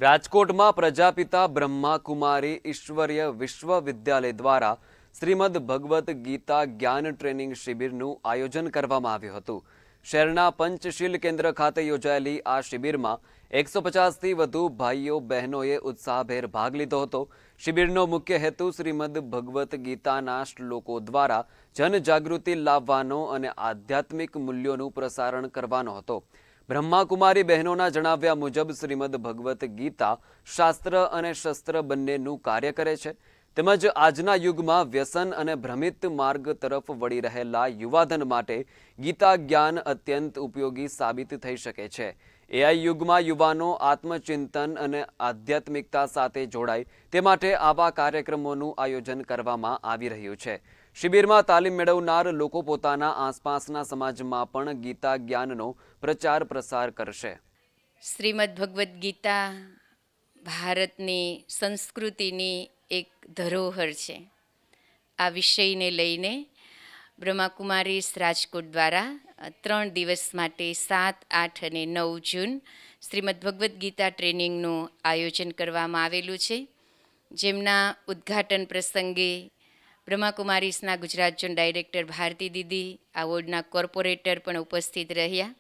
રાજકોટમાં પ્રજાપિતા બ્રહ્માકુમારી ઈશ્વરીય વિશ્વવિદ્યાલય દ્વારા શ્રીમદ ભગવદ્ ગીતા જ્ઞાન ટ્રેનિંગ શિબિરનું આયોજન કરવામાં આવ્યું હતું। શહેરના પંચશીલ કેન્દ્ર ખાતે યોજાયેલી આ શિબિરમાં 150થી વધુ ભાઈઓ બહેનોએ ઉત્સાહભેર ભાગ લીધો હતો। શિબિરનો મુખ્ય હેતુ શ્રીમદ ભગવદ્ ગીતાના શ્લોકો દ્વારા જનજાગૃતિ લાવવાનો અને આધ્યાત્મિક મૂલ્યોનું પ્રસારણ કરવાનો હતો। બ્રહ્માકુમારી બહેનોના જણાવ્યા મુજબ શ્રીમદ ભગવદ્ ગીતા શાસ્ત્ર અને શસ્ત્ર બંનેનું કાર્ય કરે છે, તેમજ આજના યુગમાં વ્યસન અને ભ્રમિત માર્ગ તરફ વળી રહેલા યુવાધન માટે ગીતા જ્ઞાન અત્યંત ઉપયોગી સાબિત થઈ શકે છે। એઆઈ યુગમાં યુવાનો આત્મચિંતન અને આધ્યાત્મિકતા સાથે જોડાય તે માટે આવા કાર્યક્રમોનું આયોજન કરવામાં આવી રહ્યું છે। શિબિરમાં તાલીમ મેળવનાર લોકો પોતાના આસપાસના સમાજમાં પણ ગીતા જ્ઞાનનો પ્રચાર પ્રસાર કરશે। શ્રીમદ ભગવદ્ ગીતા ભારતની સંસ્કૃતિની એક ધરોહર છે। આ વિષયને લઈને બ્રહ્માકુમારી રાજકોટ દ્વારા 3 દિવસ માટે 7, 8 અને 9 જૂન શ્રીમદ ભગવદ્ ગીતા ટ્રેનિંગનું આયોજન કરવામાં આવેલું છે, જેમના ઉદ્ઘાટન પ્રસંગે બ્રહ્માકુમારીસના ગુજરાત ઝોન ડાયરેક્ટર ભારતી દીદી, આ વોર્ડના કોર્પોરેટર પણ ઉપસ્થિત રહ્યા।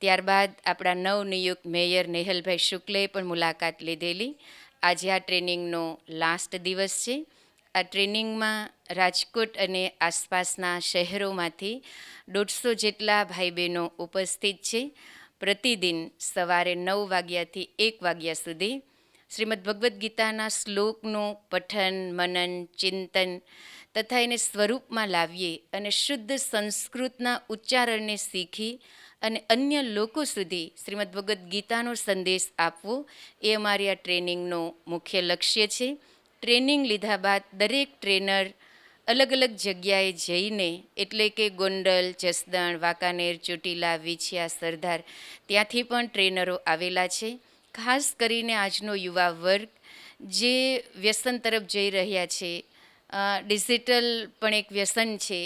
ત્યારબાદ આપણા નવનિયુક્ત મેયર નેહલભાઈ શુક્લે પણ મુલાકાત લીધેલી। આજે આ ટ્રેનિંગનો લાસ્ટ દિવસ છે। આ ટ્રેનિંગમાં રાજકોટ અને આસપાસના શહેરોમાંથી 150 જેટલા ભાઈ બહેનો ઉપસ્થિત છે। પ્રતિદિન સવારે 9 વાગ્યાથી 1 વાગ્યા સુધી શ્રીમદ ભગવદ્ ગીતાના શ્લોકનું પઠન, મનન, ચિંતન તથા એને સ્વરૂપમાં લાવીએ અને શુદ્ધ સંસ્કૃતના ઉચ્ચારણને શીખી અને અન્ય લોકો સુધી શ્રીમદ ભગવદ્ ગીતાનો સંદેશ આપવો એ અમારી આ ટ્રેનિંગનો મુખ્ય લક્ષ્ય છે। ટ્રેનિંગ લીધા બાદ દરેક ટ્રેનર અલગ અલગ જગ્યાએ જઈને, એટલે કે ગોંડલ, જસદણ, વાંકાનેર, ચોટીલા, વિછિયા, સરદાર, ત્યાંથી પણ ટ્રેનરો આવેલા છે। ખાસ કરીને આજનો યુવા વર્ગ જે વ્યસન તરફ જઈ રહ્યા છે, ડિજિટલ પણ એક વ્યસન છે,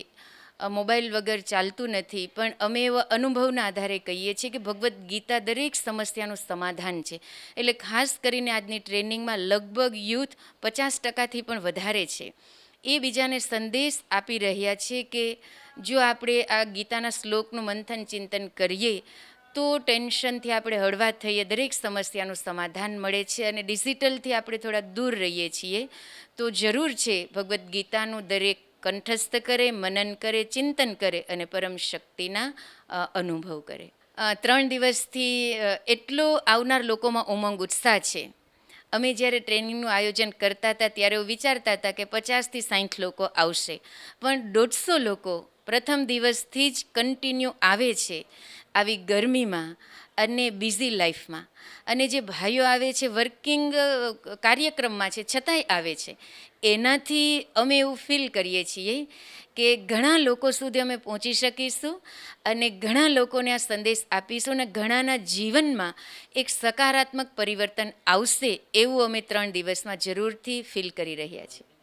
મોબાઈલ વગર ચાલતું નથી, પણ અમે એવા અનુભવના આધારે કહીએ છીએ કે ભગવદ્ ગીતા દરેક સમસ્યાનું સમાધાન છે। એટલે ખાસ કરીને આજની ટ્રેનિંગમાં લગભગ યુથ 50%થી પણ વધારે છે। એ બીજાને સંદેશ આપી રહ્યા છે કે જો આપણે આ ગીતાના શ્લોકનું મંથન ચિંતન કરીએ તો ટેન્શનથી આપણે હળવા થઈએ, દરેક સમસ્યાનું સમાધાન મળે છે અને ડિજિટલથી આપણે થોડા દૂર રહીએ છીએ। તો જરૂર છે ભગવદ્ ગીતાનું દરેક કંઠસ્થ કરે, મનન કરે, ચિંતન કરે અને પરમ શક્તિના અનુભવ કરે। 3 દિવસથી એટલો આવનાર લોકોમાં ઉમંગ ઉત્સાહ છે। અમે જ્યારે ટ્રેનિંગનું આયોજન કરતા હતા ત્યારે એવું વિચારતા હતા કે 50થી 60 લોકો આવશે, પણ 150 લોકો પ્રથમ દિવસથી જ કન્ટિન્યુ આવે છે। આવી ગરમીમાં અને બિઝી લાઈફમાં, અને જે ભાઈઓ આવે છે વર્કિંગ કાર્યક્રમમાં છે છતાંય આવે છે, એનાથી અમે એવું ફીલ કરીએ છીએ કે ઘણા લોકો સુધી અમે પહોંચી શકીશું અને ઘણા લોકોને આ સંદેશ આપીશું અને ઘણાના જીવનમાં એક સકારાત્મક પરિવર્તન આવશે એવું અમે 3 દિવસમાં જરૂરથી ફીલ કરી રહ્યા છીએ।